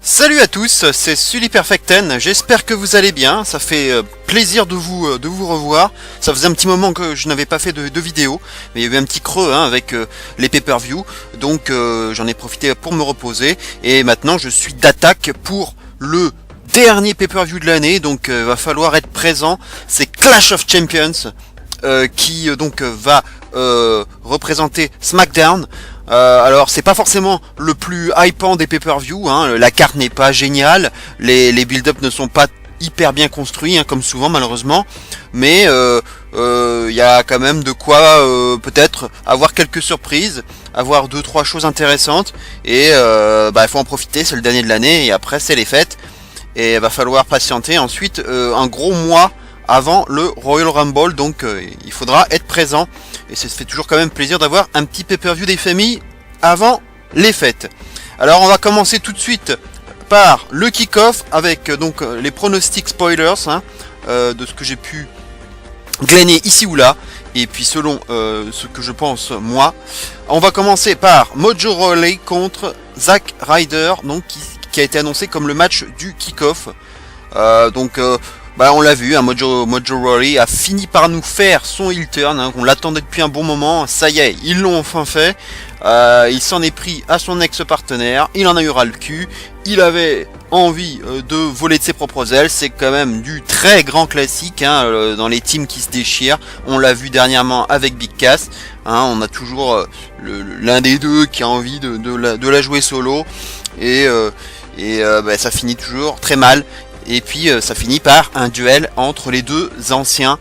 Salut à tous, c'est Sully Perfecten, j'espère que vous allez bien, ça fait plaisir de vous revoir. Ça faisait un petit moment que je n'avais pas fait de vidéo, mais il y avait un petit creux avec les pay-per-view, donc j'en ai profité pour me reposer, et maintenant je suis d'attaque pour le dernier pay-per-view de l'année, donc va falloir être présent. C'est Clash of Champions qui donc va représenter SmackDown. Alors c'est pas forcément le plus hypant des pay-per-view, la carte n'est pas géniale, les build-up ne sont pas hyper bien construits, comme souvent malheureusement, mais y a quand même de quoi peut-être avoir quelques surprises, avoir 2-3 choses intéressantes, et il faut en profiter, c'est le dernier de l'année, et après c'est les fêtes, et il va falloir patienter ensuite un gros mois avant le Royal Rumble, donc il faudra être présent, et ça se fait toujours quand même plaisir d'avoir un petit pay-per-view des familles avant les fêtes. Alors on va commencer tout de suite par le kick-off avec donc les pronostics spoilers de ce que j'ai pu glaner ici ou là, et puis selon ce que je pense moi. On va commencer par Mojo Rawley contre Zack Ryder, donc qui a été annoncé comme le match du kick-off. On l'a vu, Mojo Rawley a fini par nous faire son heel turn, on l'attendait depuis un bon moment, ça y est, ils l'ont enfin fait. Il s'en est pris à son ex-partenaire, il en a eu ras le cul, il avait envie de voler de ses propres ailes, c'est quand même du très grand classique dans les teams qui se déchirent. On l'a vu dernièrement avec Big Cass, on a toujours l'un des deux qui a envie de la jouer solo, et ça finit toujours très mal. Et puis ça finit par un duel entre les deux anciens.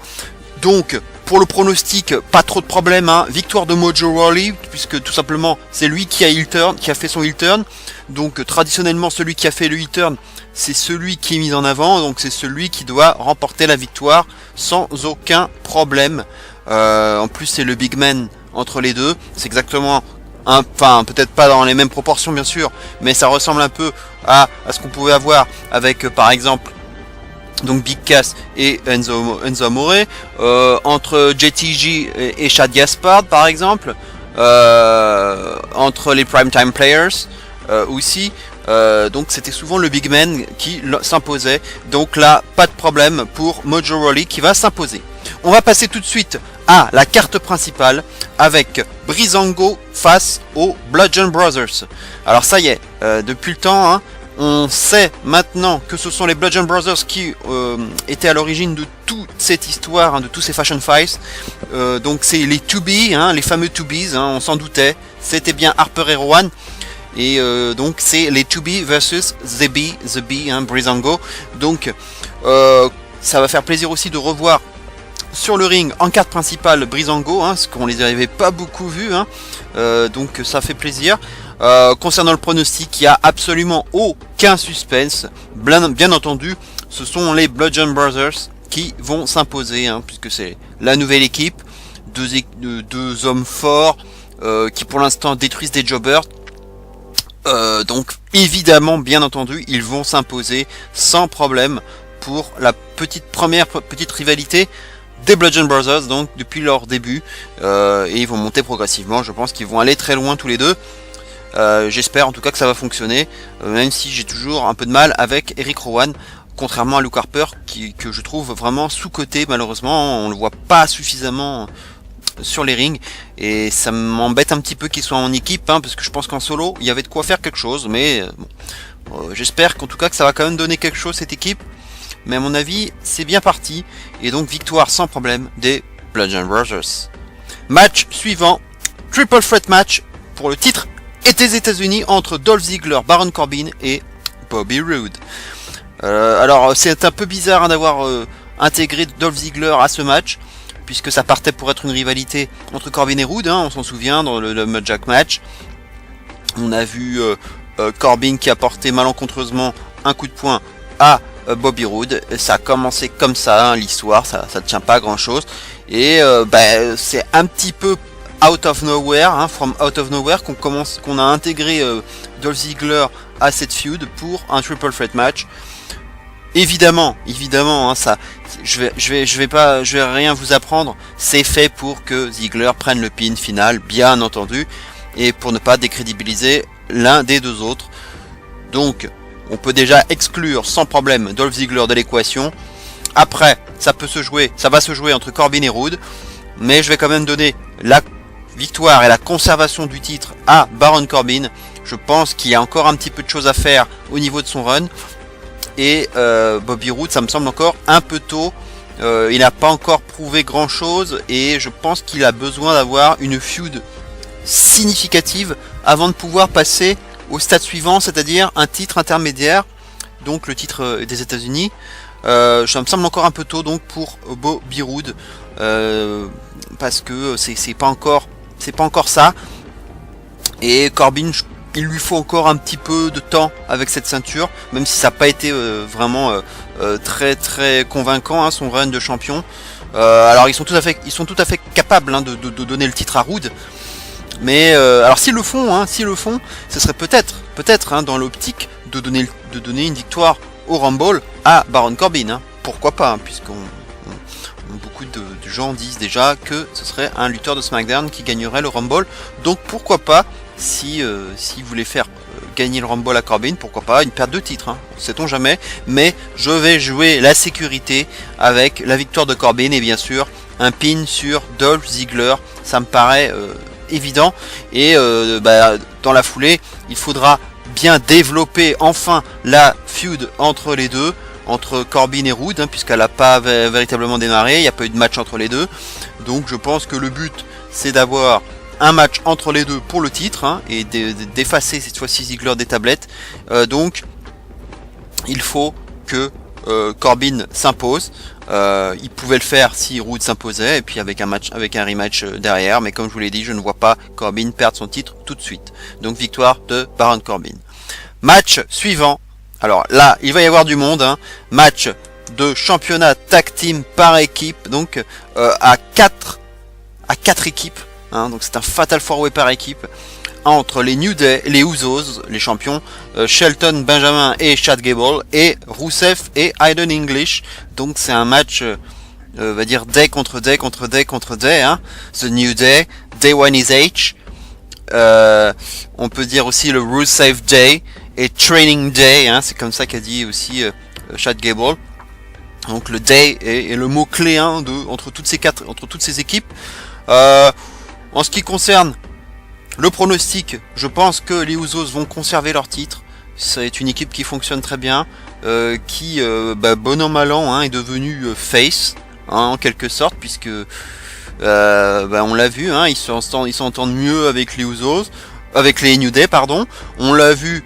Donc pour le pronostic, pas trop de problème, victoire de Mojo Rawley, puisque tout simplement c'est lui qui a fait son heel turn. Donc traditionnellement celui qui a fait le heel turn, c'est celui qui est mis en avant, donc c'est celui qui doit remporter la victoire sans aucun problème. En plus c'est le big man entre les deux, c'est exactement, peut-être pas dans les mêmes proportions bien sûr, mais ça ressemble un peu à ce qu'on pouvait avoir avec par exemple donc Big Cass et Enzo Amore, entre JTG et Chad Gaspard par exemple, entre les Primetime Players aussi. Donc c'était souvent le big man qui s'imposait, donc là pas de problème pour Mojo Rawley qui va s'imposer. On va passer tout de suite à la carte principale avec Breezango face aux Bludgeon Brothers. Alors ça y est, depuis le temps, on sait maintenant que ce sont les Bludgeon Brothers qui étaient à l'origine de toute cette histoire, de tous ces Fashion Fights. Donc c'est les 2B, les fameux 2Bs, on s'en doutait, c'était bien Harper et Rowan. Et donc c'est les 2B versus The B, Breezango. Donc ça va faire plaisir aussi de revoir sur le ring en carte principale Breezango, parce qu'on les avait pas beaucoup vus, donc ça fait plaisir. Concernant le pronostic, il n'y a absolument aucun suspense, bien entendu ce sont les Bludgeon Brothers qui vont s'imposer, puisque c'est la nouvelle équipe, deux hommes forts qui pour l'instant détruisent des jobbers. Donc évidemment, bien entendu, ils vont s'imposer sans problème pour la petite rivalité des Bludgeon Brothers, donc depuis leur début, et ils vont monter progressivement. Je pense qu'ils vont aller très loin tous les deux. J'espère en tout cas que ça va fonctionner, même si j'ai toujours un peu de mal avec Eric Rowan, contrairement à Luke Harper que je trouve vraiment sous-coté. Malheureusement, on le voit pas suffisamment sur les rings, et ça m'embête un petit peu qu'il soit en équipe, parce que je pense qu'en solo il y avait de quoi faire quelque chose, mais j'espère qu'en tout cas que ça va quand même donner quelque chose cette équipe. Mais à mon avis c'est bien parti, et donc victoire sans problème des Bludgeon Brothers. Match suivant, triple threat match pour le titre et des États-Unis entre Dolph Ziggler, Baron Corbin et Bobby Roode. Alors c'est un peu bizarre d'avoir intégré Dolph Ziggler à ce match, puisque ça partait pour être une rivalité entre Corbin et Roode, on s'en souvient dans le Jack match. On a vu Corbin qui a porté malencontreusement un coup de poing à Bobby Roode. Ça a commencé comme ça, l'histoire, ça ne tient pas à grand chose, et c'est un petit peu out of nowhere, from out of nowhere qu'on a intégré Dolph Ziggler à cette feud pour un triple threat match. Évidemment, ça, je vais rien vous apprendre. C'est fait pour que Ziggler prenne le pin final, bien entendu, et pour ne pas décrédibiliser l'un des deux autres. Donc, on peut déjà exclure sans problème Dolph Ziggler de l'équation. Après, ça va se jouer entre Corbin et Roode, mais je vais quand même donner la victoire et la conservation du titre à Baron Corbin. Je pense qu'il y a encore un petit peu de choses à faire au niveau de son run, et Bobby Roode, ça me semble encore un peu tôt. Il n'a pas encore prouvé grand chose, et je pense qu'il a besoin d'avoir une feud significative avant de pouvoir passer au stade suivant, c'est-à-dire un titre intermédiaire, donc le titre des États-Unis. Ça me semble encore un peu tôt donc pour Bobby Roode, parce que c'est pas encore ça. Et Corbin, il lui faut encore un petit peu de temps avec cette ceinture, même si ça n'a pas été vraiment très très convaincant, hein, son run de champion. Alors ils sont tout à fait capables, hein, de donner le titre à Roode. Mais alors s'ils le font, ce serait peut-être hein, dans l'optique de donner une victoire au Rumble à Baron Corbin. Hein. Pourquoi pas, hein, puisqu'on beaucoup de gens disent déjà que ce serait un lutteur de SmackDown qui gagnerait le Rumble. Donc pourquoi pas, si voulait faire gagner le Rumble à Corbin, pourquoi pas une perte de titre, hein, sait-on jamais. Mais je vais jouer la sécurité avec la victoire de Corbin et bien sûr un pin sur Dolph Ziggler. Ça me paraît évident, et dans la foulée il faudra bien développer enfin la feud entre les deux, entre Corbin et Roode, hein, puisqu'elle n'a pas véritablement démarré, il n'y a pas eu de match entre les deux. Donc je pense que le but c'est d'avoir un match entre les deux pour le titre, hein, et d'effacer cette fois-ci Ziggler des tablettes. Donc il faut que Corbin s'impose. Il pouvait le faire si Roode s'imposait, et puis avec un rematch derrière, mais comme je vous l'ai dit, je ne vois pas Corbin perdre son titre tout de suite. Donc victoire de Baron Corbin. Match suivant. Alors là, il va y avoir du monde, hein. Match de championnat tag team par équipe, donc à 4 équipes, hein. Donc c'est un Fatal 4-Way par équipe entre les New Day, les Usos, les champions, Shelton Benjamin et Chad Gable, et Rusev et Aiden English. Donc c'est un match, on va dire Day contre Day contre Day contre Day, hein. The New Day, Day One is H. On peut dire aussi le Rusev Day et Training Day, hein. C'est comme ça qu'a dit aussi Chad Gable. Donc le Day est le mot clé, hein, entre toutes ces équipes. En ce qui concerne le pronostic, je pense que les Usos vont conserver leur titre. C'est une équipe qui fonctionne très bien, qui, bon an mal an, hein, est devenue face, hein, en quelque sorte, puisque on l'a vu, hein, ils s'entendent mieux avec les Usos, avec les New Day, pardon. On l'a vu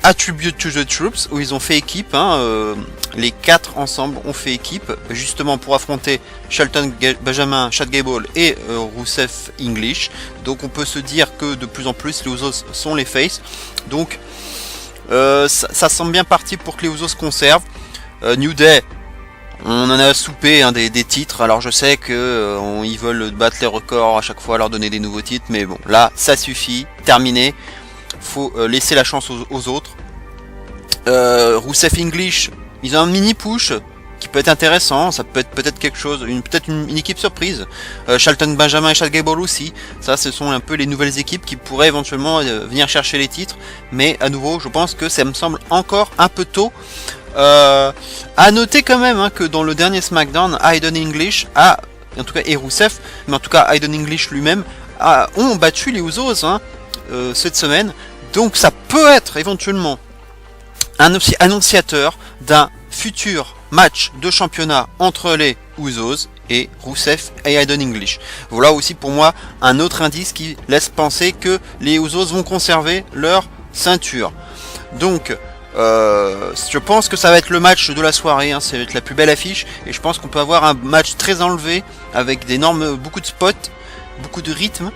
à Tribute to the Troops, où ils ont fait équipe, hein, les 4 ensemble ont fait équipe, justement pour affronter Shelton Benjamin, Chad Gable et Rusev English. Donc on peut se dire que de plus en plus les Usos sont les face. Donc ça semble bien parti pour que les Usos conservent. New Day, on en a soupé, hein, des titres. Alors je sais que ils veulent battre les records à chaque fois, leur donner des nouveaux titres, mais bon, là ça suffit, terminé. Faut laisser la chance aux autres. Rusev English, ils ont un mini push qui peut être intéressant, ça peut être peut-être quelque chose, peut-être une équipe surprise. Shelton Benjamin et Chad Gable aussi, ça ce sont un peu les nouvelles équipes qui pourraient éventuellement venir chercher les titres, mais à nouveau je pense que ça me semble encore un peu tôt. À noter quand même, hein, que dans le dernier SmackDown, Aiden English en tout cas et Rusev, mais en tout cas Aiden English lui-même ont battu les Usos, hein, cette semaine. Donc ça peut être éventuellement un annonciateur d'un futur match de championnat entre les Usos et Rusev et Aiden English. Voilà aussi pour moi un autre indice qui laisse penser que les Usos vont conserver leur ceinture. Donc je pense que ça va être le match de la soirée, hein, ça va être la plus belle affiche, et je pense qu'on peut avoir un match très enlevé avec beaucoup de spots, beaucoup de rythme,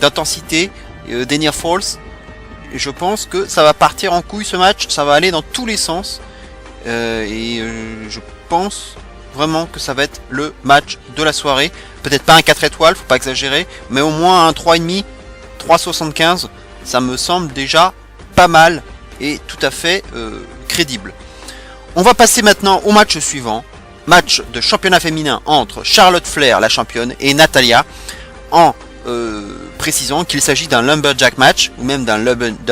d'intensité, des near falls. Et je pense que ça va partir en couille ce match, ça va aller dans tous les sens, je pense vraiment que ça va être le match de la soirée. Peut-être pas un 4 étoiles, faut pas exagérer, mais au moins un 3,5, 3,75, ça me semble déjà pas mal et tout à fait crédible. On va passer maintenant au match suivant, match de championnat féminin entre Charlotte Flair, la championne, et Natalya. En précisant qu'il s'agit d'un Lumberjack match, ou même d'un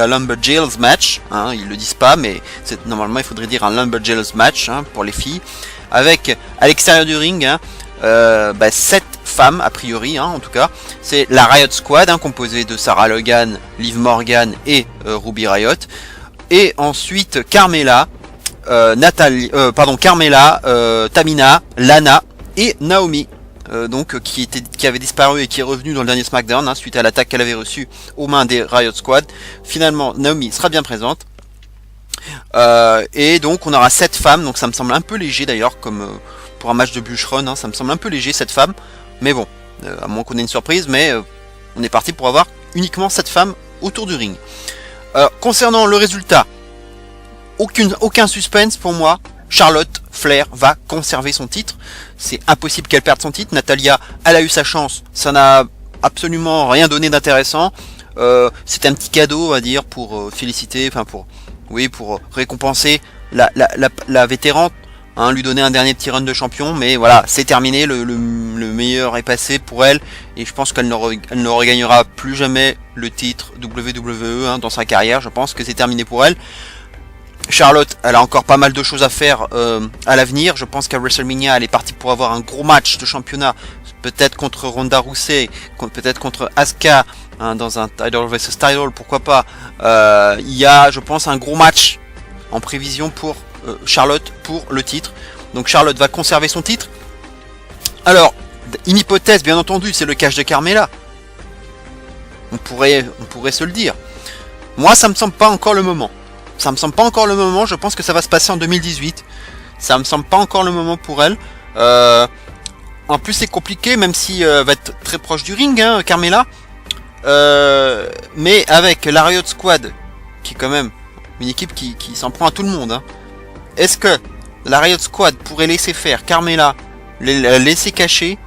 Lumberjills match, hein, ils le disent pas, mais normalement il faudrait dire un Lumberjills match, hein, pour les filles, avec à l'extérieur du ring, hein, 7 femmes a priori, hein, en tout cas, c'est la Riot Squad, hein, composée de Sarah Logan, Liv Morgan et Ruby Riot, et ensuite Carmella, Carmella, Tamina, Lana et Naomi, qui avait disparu et qui est revenue dans le dernier SmackDown, hein, suite à l'attaque qu'elle avait reçue aux mains des Riot Squad. Finalement, Naomi sera bien présente. Et donc on aura 7 femmes, donc ça me semble un peu léger d'ailleurs, comme pour un match de bûcheron, hein, ça me semble un peu léger 7 femmes, mais bon, à moins qu'on ait une surprise, mais on est parti pour avoir uniquement 7 femmes autour du ring. Concernant le résultat, aucun suspense pour moi. Charlotte Flair va conserver son titre. C'est impossible qu'elle perde son titre. Natalya, elle a eu sa chance. Ça n'a absolument rien donné d'intéressant. C'est un petit cadeau, on va dire, pour féliciter, enfin pour récompenser la vétérante, hein, lui donner un dernier petit run de champion. Mais voilà, c'est terminé. Le meilleur est passé pour elle. Et je pense qu'elle ne regagnera plus jamais le titre WWE, hein, dans sa carrière. Je pense que c'est terminé pour elle. Charlotte, elle a encore pas mal de choses à faire à l'avenir. Je pense qu'à WrestleMania, elle est partie pour avoir un gros match de championnat, peut-être contre Ronda Rousey, peut-être contre Asuka, hein, dans un title vs title, pourquoi pas. Il y a, je pense, un gros match en prévision pour Charlotte pour le titre. Donc Charlotte va conserver son titre. Alors, une hypothèse, bien entendu, c'est le cash de Carmella. On pourrait se le dire. Moi, ça me semble pas encore le moment. Ça me semble pas encore le moment, je pense que ça va se passer en 2018. Ça me semble pas encore le moment pour elle. En plus c'est compliqué, même si elle va être très proche du ring, hein, Carmella. Mais avec la Riot Squad, qui est quand même une équipe qui s'en prend à tout le monde, hein. Est-ce que la Riot Squad pourrait laisser faire Carmella, la laisser cacher?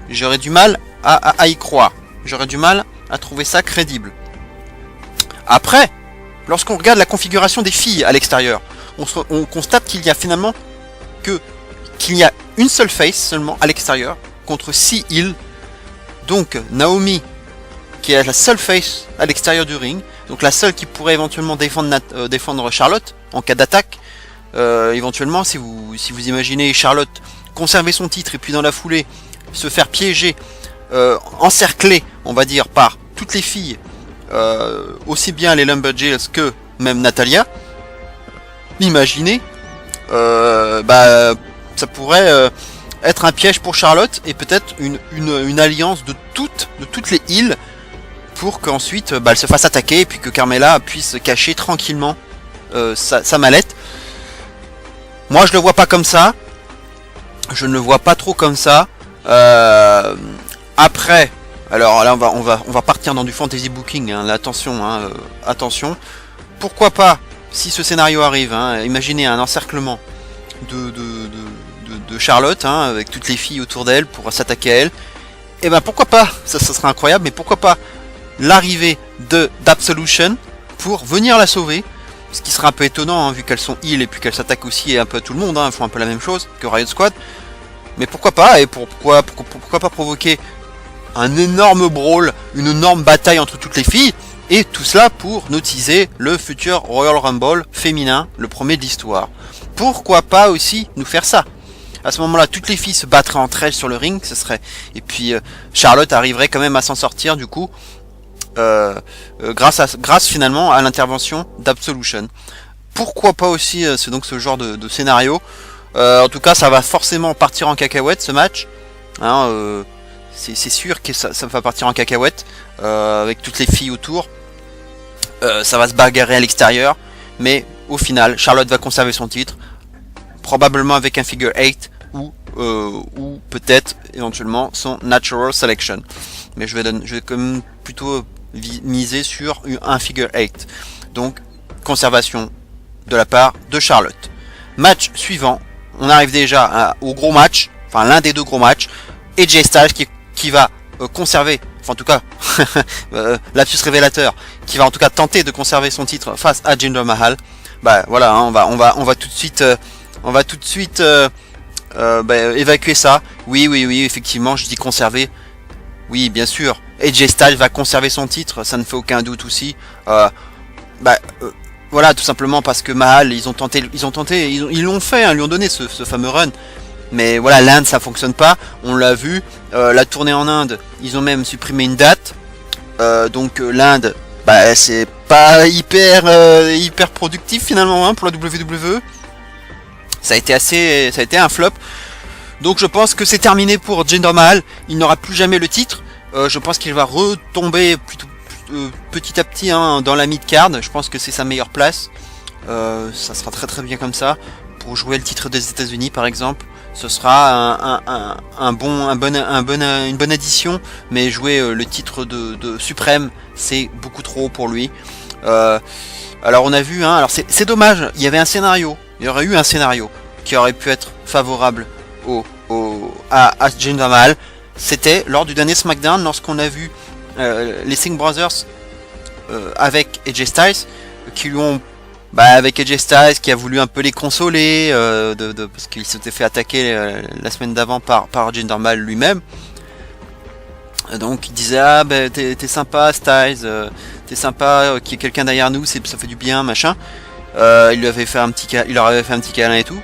J'aurais du mal à y croire. J'aurais du mal à trouver ça crédible. Après, lorsqu'on regarde la configuration des filles à l'extérieur, on constate qu'il y a finalement qu'il y a une seule face seulement à l'extérieur contre 6 heels. Donc Naomi, qui est la seule face à l'extérieur du ring, donc la seule qui pourrait éventuellement défendre Charlotte en cas d'attaque. Éventuellement, si vous imaginez Charlotte conserver son titre et puis dans la foulée se faire piéger, encercler, on va dire, par toutes les filles, aussi bien les Lumberjills que même Natalya, imaginez, ça pourrait être un piège pour Charlotte et peut-être une alliance de toutes les heels pour qu'ensuite elle se fasse attaquer et puis que Carmella puisse cacher tranquillement sa mallette. Moi je le vois pas comme ça, je ne le vois pas trop comme ça. Après, alors là on va partir dans du fantasy booking, hein, attention, hein, attention. Pourquoi pas, si ce scénario arrive, hein, imaginez un encerclement de Charlotte, hein, avec toutes les filles autour d'elle pour s'attaquer à elle. Et ben pourquoi pas, ça serait incroyable, mais pourquoi pas l'arrivée d'Absolution pour venir la sauver. Ce qui serait un peu étonnant, hein, vu qu'elles sont heal et puis qu'elles s'attaquent aussi un peu à tout le monde, hein, elles font un peu la même chose que Riot Squad. Mais pourquoi pas, et pourquoi pas provoquer un énorme brawl, une énorme bataille entre toutes les filles, et tout cela pour notiser le futur Royal Rumble féminin, le premier de l'histoire. Pourquoi pas aussi nous faire ça? À ce moment-là, toutes les filles se battraient entre elles sur le ring, ce serait... Et puis Charlotte arriverait quand même à s'en sortir du coup, grâce finalement à l'intervention d'Absolution. Pourquoi pas aussi ce genre de scénario. En tout cas, ça va forcément partir en cacahuète ce match. Hein, c'est sûr que ça va partir en cacahuète avec toutes les filles autour. Ça va se bagarrer à l'extérieur, mais au final, Charlotte va conserver son titre, probablement avec un figure 8 ou peut-être éventuellement son natural selection. Mais je vais quand même plutôt miser sur un figure 8. Donc conservation de la part de Charlotte. Match suivant, on arrive déjà au gros match, enfin l'un des deux gros matchs, AJ Styles qui va conserver, enfin en tout cas lapsus révélateur, qui va en tout cas tenter de conserver son titre face à Jinder Mahal. Bah voilà, hein, on va tout de suite évacuer ça. Oui, effectivement, je dis conserver. Oui, bien sûr, AJ Styles va conserver son titre, ça ne fait aucun doute aussi. Voilà, tout simplement parce que Mahal, ils l'ont fait, hein, ils lui ont donné ce fameux run. Mais voilà, l'Inde ça fonctionne pas, on l'a vu. La tournée en Inde, ils ont même supprimé une date. Donc l'Inde, c'est pas hyper productif finalement, hein, pour la WWE. Ça a été un flop. Donc je pense que c'est terminé pour Jinder Mahal. Il n'aura plus jamais le titre. Je pense qu'il va retomber petit à petit, hein, dans la mid-card. Je pense que c'est sa meilleure place. Ça sera très très bien comme ça. Pour jouer le titre des États-Unis par exemple, ce sera une bonne addition. Mais jouer le titre de suprême, c'est beaucoup trop haut pour lui. Alors on a vu, hein, alors c'est dommage. Il y avait un scénario. Il y aurait eu un scénario qui aurait pu être favorable à Jinder Mahal. C'était lors du dernier SmackDown, lorsqu'on a vu les Singh Brothers avec AJ Styles, qui lui ont, avec AJ Styles qui a voulu un peu les consoler, parce qu'il s'était fait attaquer la semaine d'avant par Jinder Mahal lui-même. Donc il disait t'es sympa Styles, t'es sympa qu'il y ait quelqu'un derrière nous, ça fait du bien, machin. Il leur avait fait un petit câlin et tout.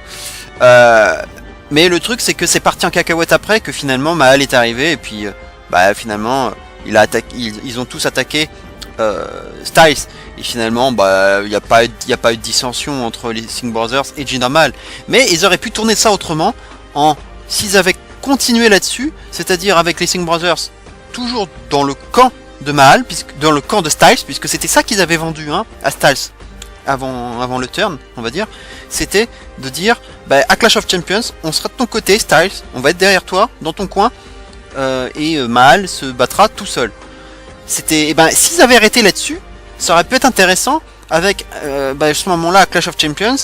Mais le truc c'est que c'est parti en cacahuète après, que finalement Mahal est arrivé et puis finalement ils ont tous attaqué Styles, et finalement il n'y a pas eu de dissension entre les Singh Brothers et Jinder Mahal. Mais ils auraient pu tourner ça autrement, s'ils avaient continué là-dessus, c'est-à-dire avec les Singh Brothers toujours dans le camp de Mahal, dans le camp de Styles, puisque c'était ça qu'ils avaient vendu, hein, à Styles avant le turn, on va dire. C'était de dire à Clash of Champions, on sera de ton côté Styles, on va être derrière toi dans ton coin, et Mahal se battra tout seul. C'était, s'ils avaient arrêté là-dessus, ça aurait pu être intéressant avec à ce moment-là à Clash of Champions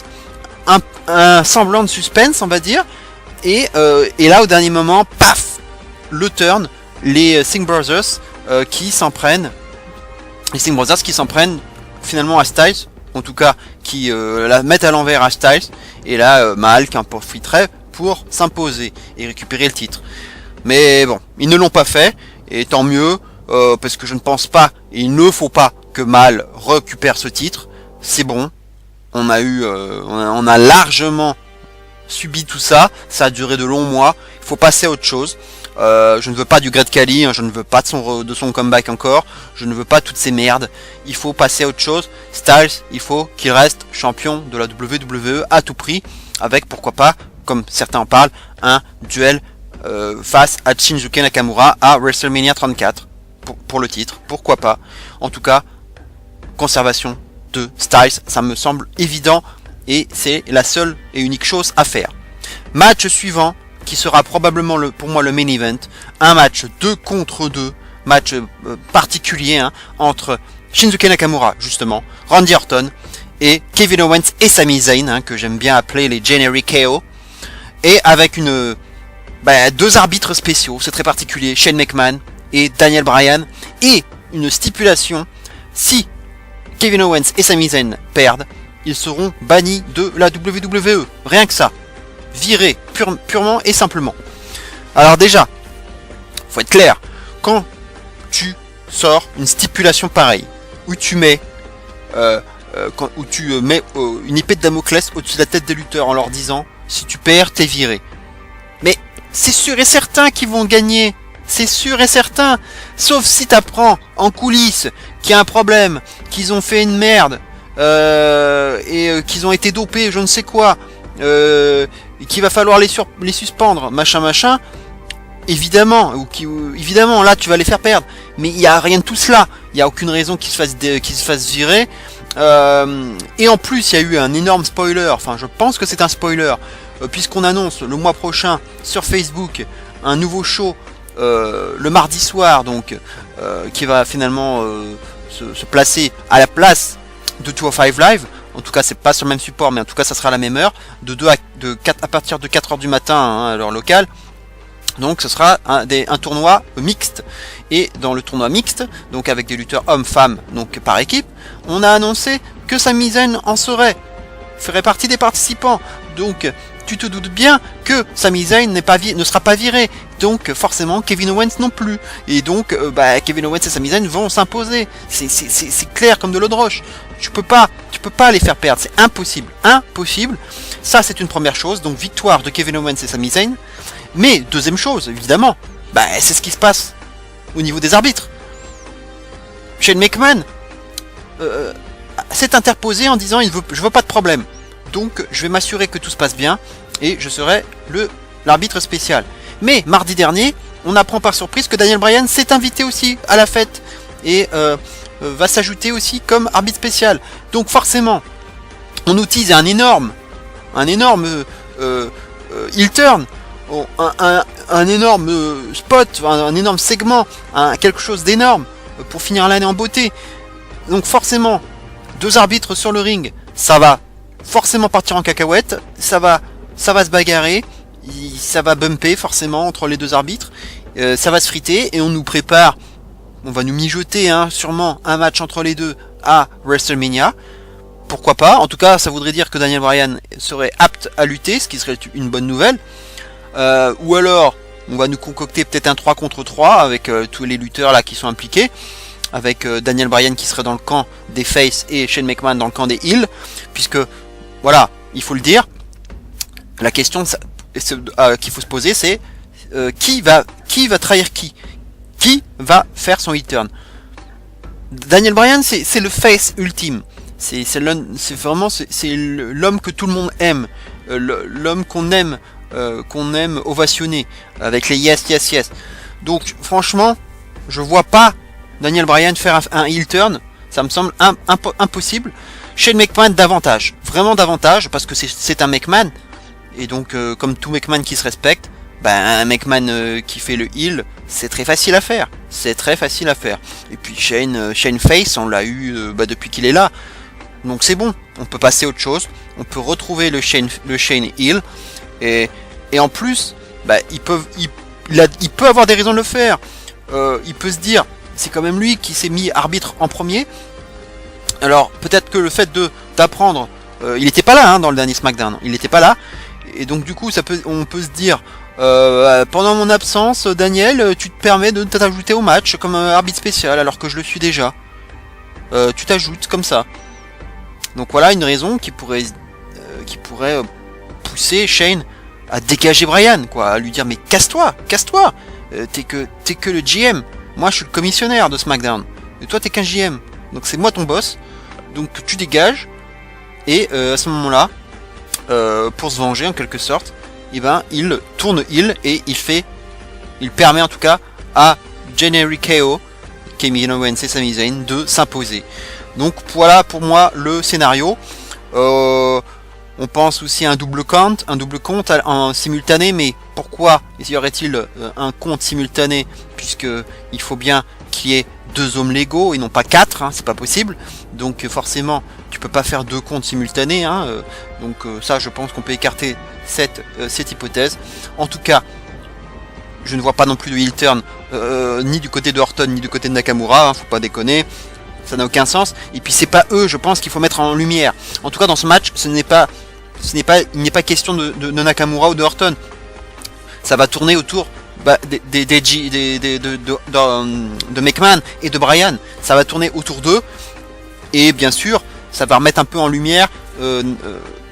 un semblant de suspense, on va dire, et là au dernier moment, paf, le turn, les Singh Brothers qui s'en prennent finalement à Styles, en tout cas qui la mettent à l'envers à Styles, et là Mahal qui en profiterait pour s'imposer et récupérer le titre. Mais bon, ils ne l'ont pas fait, et tant mieux, parce que je ne pense pas, et il ne faut pas que Mahal récupère ce titre. C'est bon, on a largement subi tout ça, ça a duré de longs mois, il faut passer à autre chose. Je ne veux pas du Great Khali, hein, je ne veux pas de son comeback encore, je ne veux pas toutes ces merdes, il faut passer à autre chose. Styles, il faut qu'il reste champion de la WWE à tout prix, avec pourquoi pas, comme certains en parlent, un duel face à Shinsuke Nakamura à WrestleMania 34 pour le titre, pourquoi pas. En tout cas, conservation de Styles, ça me semble évident, et c'est la seule et unique chose à faire. Match suivant, qui sera probablement pour moi le main event, un match 2 contre 2, match particulier, hein, entre Shinsuke Nakamura justement, Randy Orton, et Kevin Owens et Sami Zayn, hein, que j'aime bien appeler les Generic KO, et avec deux arbitres spéciaux, c'est très particulier, Shane McMahon et Daniel Bryan, et une stipulation: si Kevin Owens et Sami Zayn perdent, ils seront bannis de la WWE, rien que ça, virés purement et simplement. Alors déjà, faut être clair, quand tu sors une stipulation pareille, où tu mets une épée de Damoclès au-dessus de la tête des lutteurs en leur disant: si tu perds, t'es viré. Mais c'est sûr et certain qu'ils vont gagner, c'est sûr et certain, sauf si t'apprends en coulisses qu'il y a un problème, qu'ils ont fait une merde, et qu'ils ont été dopés, je ne sais quoi, qu'il va falloir les suspendre, machin, évidemment, évidemment, là tu vas les faire perdre. Mais il n'y a rien de tout cela, il n'y a aucune raison qu'ils se fassent virer. Et en plus, il y a eu un énorme spoiler, enfin je pense que c'est un spoiler, puisqu'on annonce le mois prochain sur Facebook un nouveau show le mardi soir, donc qui va finalement se placer à la place de 205 Live. En tout cas, c'est pas sur le même support, mais en tout cas, ça sera à la même heure, à partir de 4h du matin, hein, à l'heure locale. Donc, ce sera un tournoi mixte. Et dans le tournoi mixte, donc avec des lutteurs hommes-femmes, donc par équipe, on a annoncé que Sami Zayn en serait ferait partie des participants. Donc, tu te doutes bien que Sami Zayn ne sera pas viré. Donc, forcément, Kevin Owens non plus. Et donc, Kevin Owens et Sami Zayn vont s'imposer. C'est clair comme de l'eau de roche. Tu peux pas les faire perdre. C'est impossible. Impossible. Ça, c'est une première chose. Donc, victoire de Kevin Owens et Sami Zayn. Mais, deuxième chose, évidemment, c'est ce qui se passe au niveau des arbitres. Shane McMahon s'est interposé en disant je veux pas de problème. Donc je vais m'assurer que tout se passe bien et je serai l'arbitre spécial. Mais mardi dernier, on apprend par surprise que Daniel Bryan s'est invité aussi à la fête et va s'ajouter aussi comme arbitre spécial. Donc forcément, on nous tease un énorme heel turn, un énorme spot, un énorme segment, quelque chose d'énorme pour finir l'année en beauté. Donc forcément, 2 arbitres sur le ring, ça va forcément partir en cacahuète, ça va se bagarrer, ça va bumper forcément entre les 2 arbitres, ça va se friter et on va nous mijoter sûrement un match entre les deux à WrestleMania. Pourquoi pas? En tout cas, ça voudrait dire que Daniel Bryan serait apte à lutter, ce qui serait une bonne nouvelle. Ou alors, on va nous concocter peut-être un 3 contre 3 avec tous les lutteurs là qui sont impliqués, avec Daniel Bryan qui serait dans le camp des face et Shane McMahon dans le camp des heels, puisque voilà, il faut le dire, la question qu'il faut se poser, c'est qui va trahir qui va faire son heel turn. Daniel Bryan, c'est le face ultime, c'est vraiment l'homme que tout le monde aime, l'homme qu'on aime ovationner avec les yes. Donc franchement, je vois pas Daniel Bryan faire un heel turn, ça me semble impossible. Shane McMahon davantage, vraiment davantage, parce que c'est un McMahon, et donc comme tout McMahon qui se respecte, un McMahon qui fait le heel, c'est très facile à faire, Et puis Shane Face, on l'a eu depuis qu'il est là, donc c'est bon, on peut passer à autre chose, on peut retrouver le Shane heel, et en plus, il peut avoir des raisons de le faire, il peut se dire, c'est quand même lui qui s'est mis arbitre en premier. Alors peut-être que le fait d'apprendre, il n'était pas là dans le dernier SmackDown, il n'était pas là, et donc du coup on peut se dire, pendant mon absence, Daniel, tu te permets de t'ajouter au match comme un arbitre spécial alors que je le suis déjà. Tu t'ajoutes comme ça. Donc voilà une raison qui pourrait pousser Shane à dégager Bryan, quoi, à lui dire mais casse-toi, t'es que le GM. Moi, je suis le commissionnaire de SmackDown. Et toi, t'es qu'un GM. Donc, c'est moi ton boss. Donc, tu dégages. Et à ce moment-là, pour se venger, en quelque sorte, il tourne heel et il permet en tout cas à Generic KO, Kevin Owens et Sami Zayn, de s'imposer. Donc, voilà pour moi le scénario. On pense aussi à un double compte en simultané, mais pourquoi y aurait-il un compte simultané, puisque il faut bien qu'il y ait 2 hommes légaux et non pas 4, c'est pas possible. Donc forcément, tu peux pas faire 2 comptes simultanés, donc ça, je pense qu'on peut écarter cette hypothèse. En tout cas, je ne vois pas non plus de heel turn ni du côté de Orton ni du côté de Nakamura, faut pas déconner. Ça n'a aucun sens. Et puis c'est pas eux, je pense, qu'il faut mettre en lumière. En tout cas, dans ce match, il n'est pas question de Nakamura ou de Orton. Ça va tourner autour de McMahon et de Bryan. Ça va tourner autour d'eux. Et bien sûr, ça va remettre un peu en lumière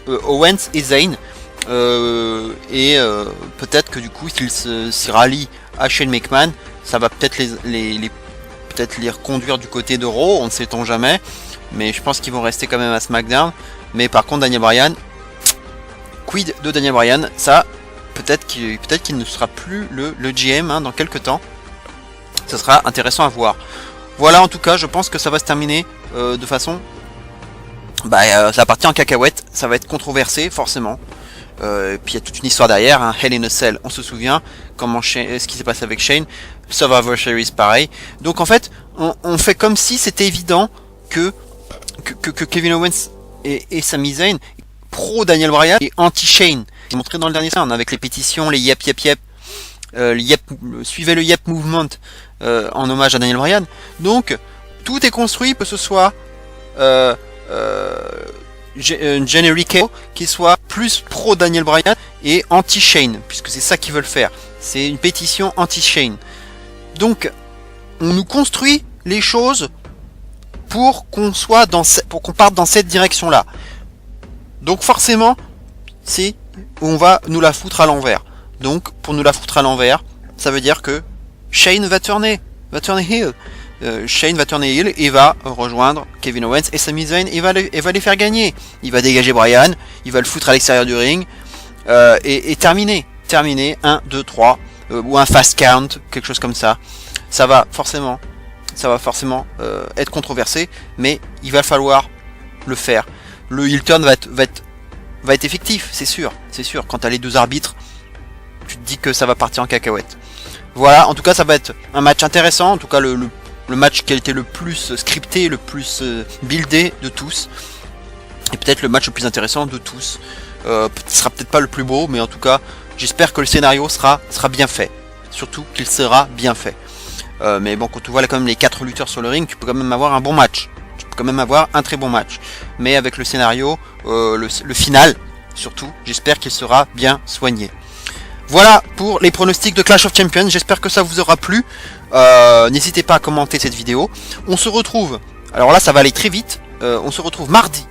Owens et Zayn. Peut-être que du coup, s'ils s'y rallient à Shane McMahon, ça va peut-être les reconduire du côté de Raw, on ne sait-on jamais. Mais je pense qu'ils vont rester quand même à SmackDown. Mais par contre, Daniel Bryan, quid de Daniel Bryan, ça, peut-être qu'il ne sera plus le GM dans quelques temps. Ça sera intéressant à voir. Voilà, en tout cas, je pense que ça va se terminer de façon... ça va partir en cacahuète, ça va être controversé, forcément. Et puis il y a toute une histoire derrière, Hell in a Cell, on se souvient, ce qui s'est passé avec Shane, Survivor Series, pareil. Donc en fait, on fait comme si c'était évident que Kevin Owens et Sami Zayn, pro Daniel Bryan et anti-Shane, c'est montré dans le dernier scène, avec les pétitions, les yep, suivez le yep movement en hommage à Daniel Bryan. Donc tout est construit, que ce soit generic qui soit plus pro Daniel Bryan et anti-Shane, puisque c'est ça qu'ils veulent faire. C'est une pétition anti-Shane. Donc, on nous construit les choses pour qu'on parte dans cette direction-là. Donc forcément, on va nous la foutre à l'envers. Donc, pour nous la foutre à l'envers, ça veut dire que Shane va tourner heel. Shane va tourner heel et va rejoindre Kevin Owens et Sami Zayn et va les faire gagner. Il va dégager Bryan, il va le foutre à l'extérieur du ring et terminer. 1, 2, 3 ou un fast count, quelque chose comme ça. Ça va forcément être controversé, mais il va falloir le faire. Le heel turn va être effectif, c'est sûr. Quand t'as les deux arbitres, tu te dis que ça va partir en cacahuète. Voilà, en tout cas ça va être un match intéressant, en tout cas le match qui a été le plus scripté, le plus buildé de tous, et peut-être le match le plus intéressant de tous. Ce sera peut-être pas le plus beau, mais en tout cas j'espère que le scénario sera bien fait, surtout qu'il sera bien fait. Mais bon, quand tu vois là quand même les 4 lutteurs sur le ring, tu peux quand même avoir un bon match, tu peux quand même avoir un très bon match, mais avec le scénario, le final surtout, j'espère qu'il sera bien soigné. Voilà pour les pronostics de Clash of Champions, j'espère que ça vous aura plu. N'hésitez pas à commenter cette vidéo. On se retrouve, alors là ça va aller très vite, on se retrouve mardi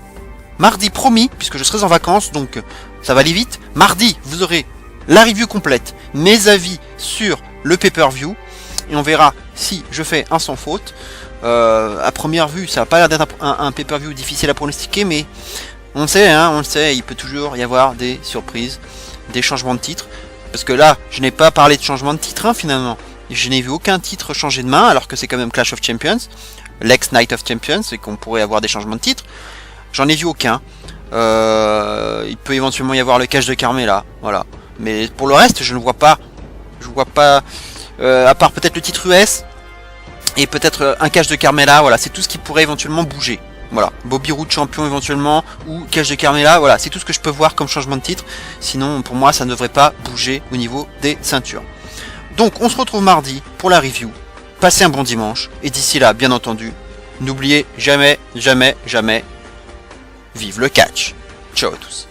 promis, puisque je serai en vacances, donc ça va aller vite. Mardi, vous aurez la review complète, mes avis sur le pay-per-view, et on verra si je fais un sans faute. À première vue, ça va pas l'air d'être un pay-per-view difficile à pronostiquer, mais on le sait, il peut toujours y avoir des surprises, des changements de titre. Parce que là, je n'ai pas parlé de changement de titre, finalement. Je n'ai vu aucun titre changer de main, alors que c'est quand même Clash of Champions, l'ex Night of Champions, et qu'on pourrait avoir des changements de titre. J'en ai vu aucun. Il peut éventuellement y avoir le cash de Carmella, voilà. Mais pour le reste, je ne vois pas. À part peut-être le titre US et peut-être un cash de Carmella, voilà, c'est tout ce qui pourrait éventuellement bouger. Voilà, Bobby Roode champion éventuellement, ou cash de Carmella, voilà, c'est tout ce que je peux voir comme changement de titre. Sinon, pour moi, ça ne devrait pas bouger au niveau des ceintures. Donc, on se retrouve mardi pour la review. Passez un bon dimanche, et d'ici là, bien entendu, n'oubliez jamais, vive le catch. Ciao à tous.